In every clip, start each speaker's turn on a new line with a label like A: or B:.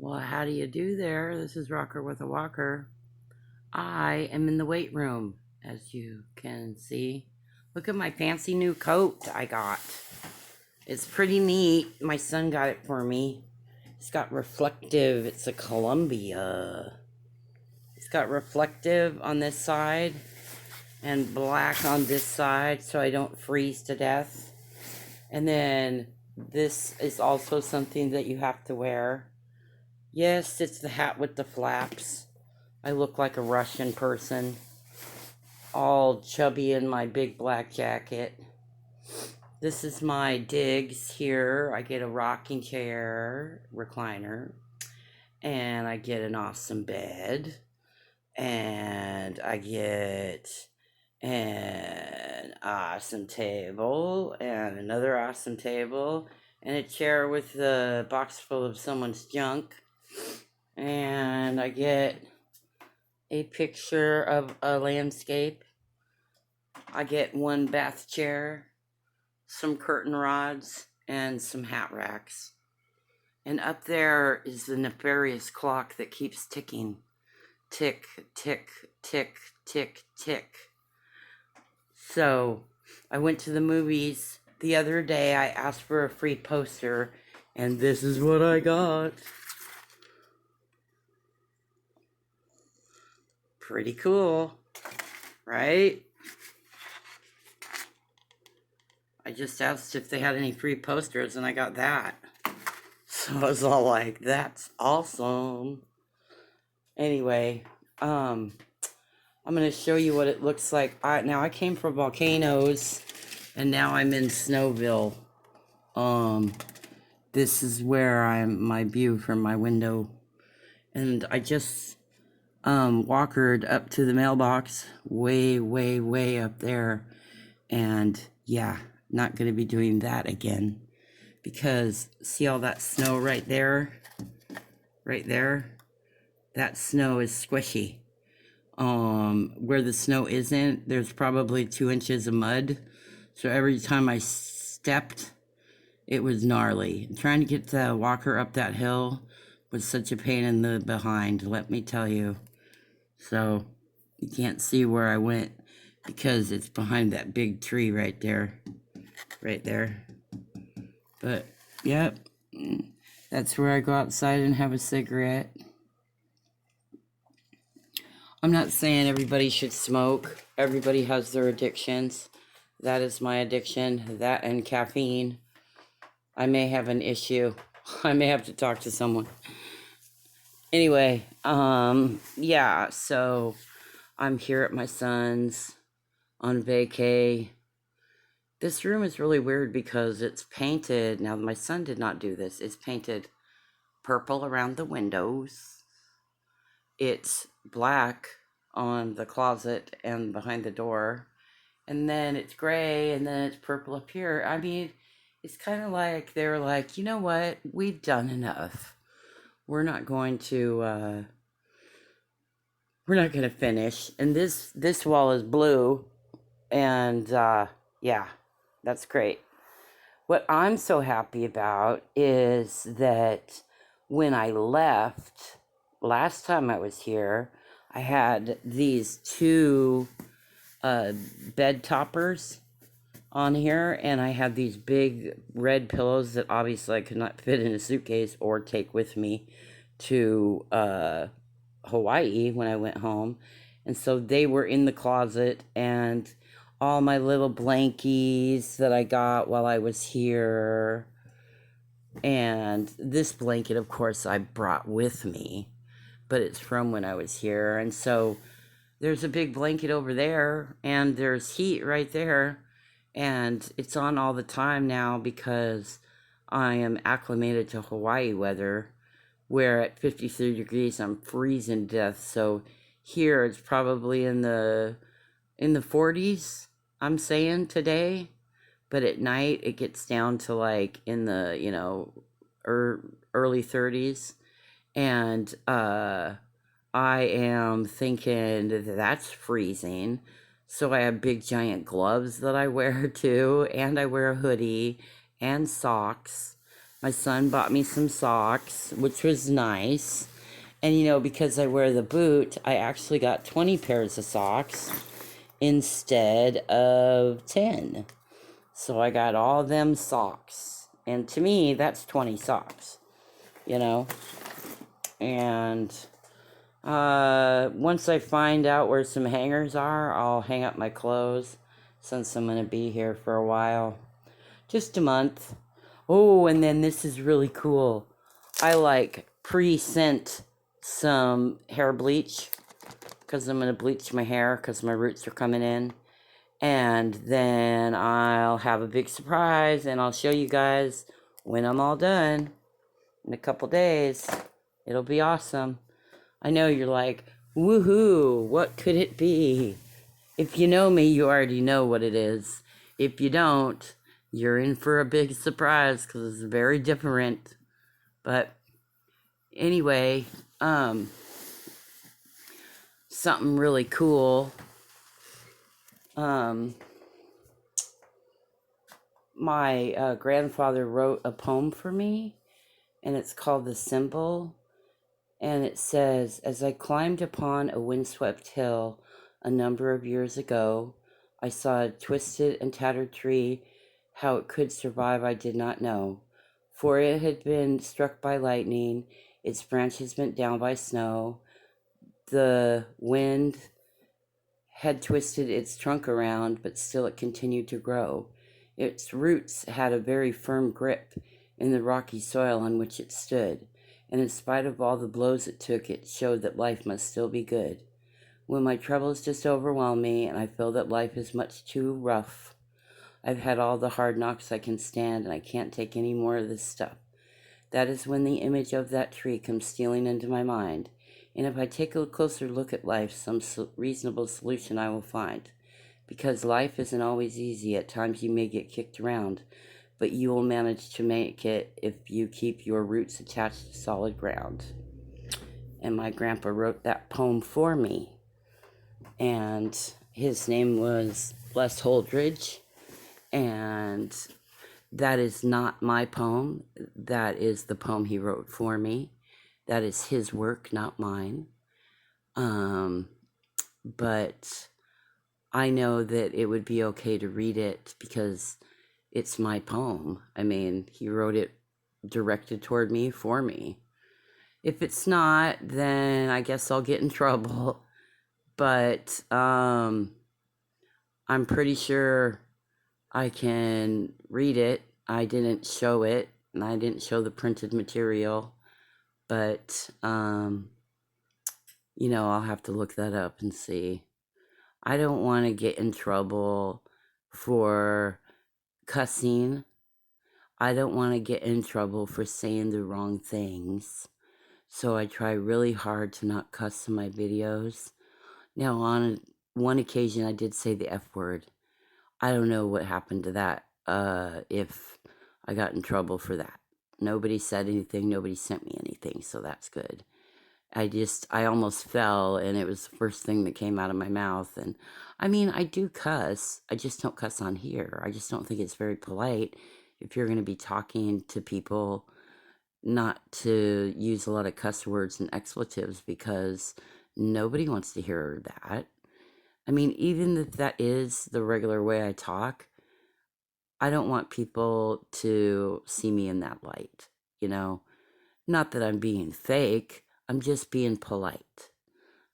A: Well, how do you do there? This is Rocker with a Walker. I am in the weight room, as you can see. Look at my fancy new coat I got. It's pretty neat. My son got it for me. It's got reflective, it's a Columbia. It's got reflective on this side and black on this side so I don't freeze to death. And then this is also something that you have to wear. Yes, it's the hat with the flaps. I look like a Russian person, all chubby in my big black jacket. This is my digs here. I get a rocking chair, recliner, and I get an awesome bed, and I get an awesome table, and another awesome table, and a chair with a box full of someone's junk, and I get a picture of a landscape. I get one bath chair, some curtain rods, and some hat racks. And up there is the nefarious clock that keeps ticking. Tick, tick, tick, tick, tick. So, I went to the movies the other day. I asked for a free poster, and this is what I got. Pretty cool, right? I just asked if they had any free posters, and I got that. So I was all like, that's awesome. Anyway, I'm going to show you what it looks like. Now, I came from volcanoes, and now I'm in Snowville. This is where my view from my window. And I just walked up to the mailbox way, way, way up there. And yeah, not going to be doing that again. Because see all that snow right there? Right there? That snow is squishy. Where the snow isn't, there's probably 2 inches of mud. So every time I stepped, it was gnarly. Trying to get the walker up that hill was such a pain in the behind, let me tell you. So you can't see where I went because it's behind that big tree right there. Right there. But, yep, that's where I go outside and have a cigarette. I'm not saying everybody should smoke. Everybody has their addictions. That is my addiction, that and caffeine. I may have an issue. I may have to talk to someone. Anyway, yeah, so I'm here at my son's on vacay. This room is really weird because it's painted. Now, my son did not do this. It's painted purple around the windows. It's black on the closet and behind the door. And then it's gray, and then it's purple up here. I mean, it's kind of like they're like, you know what? We've done enough. We're not going to finish. And this wall is blue, and yeah, that's great. What I'm so happy about is that when I left last time I was here, I had these 2 bed toppers on here, and I had these big red pillows that obviously I could not fit in a suitcase or take with me to Hawaii when I went home. And so they were in the closet, and all my little blankies that I got while I was here. And this blanket, of course, I brought with me, but it's from when I was here. And so there's a big blanket over there, and there's heat right there. And it's on all the time now because I am acclimated to Hawaii weather, where at 53 degrees I'm freezing to death. So here it's probably in the 40s, I'm saying today, but at night it gets down to like in the, early 30s. And I am thinking that's freezing. So I have big giant gloves that I wear too, and I wear a hoodie and socks. My son bought me some socks, which was nice. And you know, because I wear the boot, I actually got 20 pairs of socks instead of 10. So I got all them socks. And to me, that's 20 socks, you know? And once I find out where some hangers are, I'll hang up my clothes since I'm going to be here for a while. Just a month. Oh, and then this is really cool. I like pre-sent some hair bleach because I'm going to bleach my hair because my roots are coming in. And then I'll have a big surprise and I'll show you guys when I'm all done in a couple days. It'll be awesome. I know you're like, woohoo, what could it be? If you know me, you already know what it is. If you don't, you're in for a big surprise because it's very different. But anyway, something really cool. My grandfather wrote a poem for me, and it's called The Symbol. And it says, as I climbed upon a windswept hill a number of years ago, I saw a twisted and tattered tree. How it could survive, I did not know. For it had been struck by lightning, its branches bent down by snow. The wind had twisted its trunk around, but still it continued to grow. Its roots had a very firm grip in the rocky soil on which it stood, and in spite of all the blows it took, it showed that life must still be good. When my troubles just overwhelm me and I feel that life is much too rough, I've had all the hard knocks I can stand and I can't take any more of this stuff. That is when the image of that tree comes stealing into my mind. And if I take a closer look at life, some reasonable solution I will find. Because life isn't always easy. At times you may get kicked around, but you will manage to make it if you keep your roots attached to solid ground. And my grandpa wrote that poem for me. And his name was Les Holdridge. And that is not my poem. That is the poem he wrote for me. That is his work, not mine. But I know that it would be okay to read it because it's my poem. I mean, he wrote it directed toward me for me. If it's not, then I guess I'll get in trouble. But I'm pretty sure I can read it. I didn't show it, and I didn't show the printed material. But, you know, I'll have to look that up and see. I don't want to get in trouble for cussing. I don't want to get in trouble for saying the wrong things. So I try really hard to not cuss in my videos. Now, on one occasion, I did say the F word. I don't know what happened to that, if I got in trouble for that. Nobody said anything. Nobody sent me anything, so that's good. I almost fell, and it was the first thing that came out of my mouth. And I mean, I do cuss. I just don't cuss on here. I just don't think it's very polite if you're going to be talking to people not to use a lot of cuss words and expletives because nobody wants to hear that. I mean, even if that is the regular way I talk, I don't want people to see me in that light, you know? Not that I'm being fake, I'm just being polite.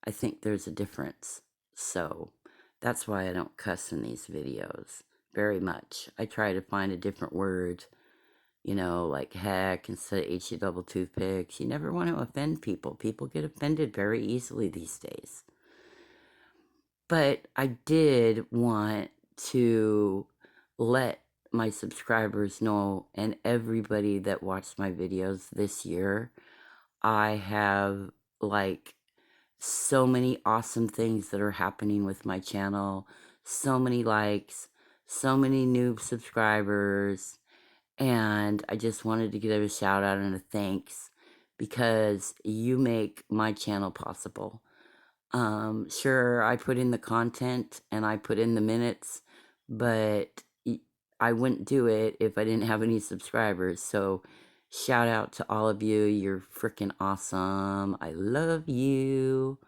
A: I think there's a difference. So that's why I don't cuss in these videos very much. I try to find a different word, you know, like heck instead of H-E double toothpicks. You never want to offend people. People get offended very easily these days. But I did want to let my subscribers know and everybody that watched my videos this year, I have like so many awesome things that are happening with my channel, so many likes, so many new subscribers, and I just wanted to give a shout out and a thanks because you make my channel possible. Sure, I put in the content and I put in the minutes, but I wouldn't do it if I didn't have any subscribers. So Shout out to all of you. You're freaking awesome. I love you.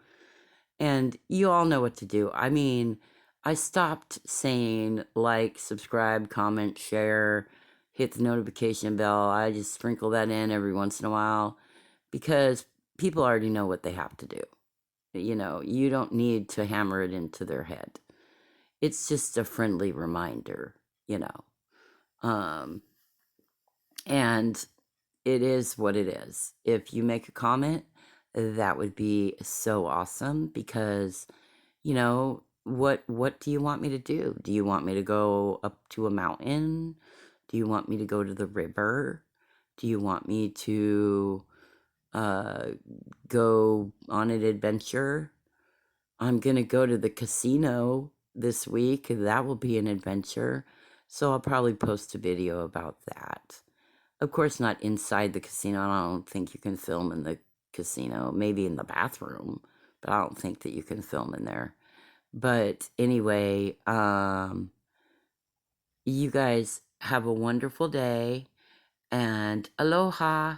A: And you all know what to do. I mean, I stopped saying like, subscribe, comment, share, hit the notification bell. I just sprinkle that in every once in a while because people already know what they have to do. You know, you don't need to hammer it into their head. It's just a friendly reminder, you know. And it is what it is. If you make a comment, that would be so awesome because, you know, what do you want me to do? Do you want me to go up to a mountain? Do you want me to go to the river? Do you want me to go on an adventure? I'm going to go to the casino this week. That will be an adventure. So I'll probably post a video about that. Of course, not inside the casino. I don't think you can film in the casino. Maybe in the bathroom, but I don't think that you can film in there. But anyway, you guys have a wonderful day and aloha.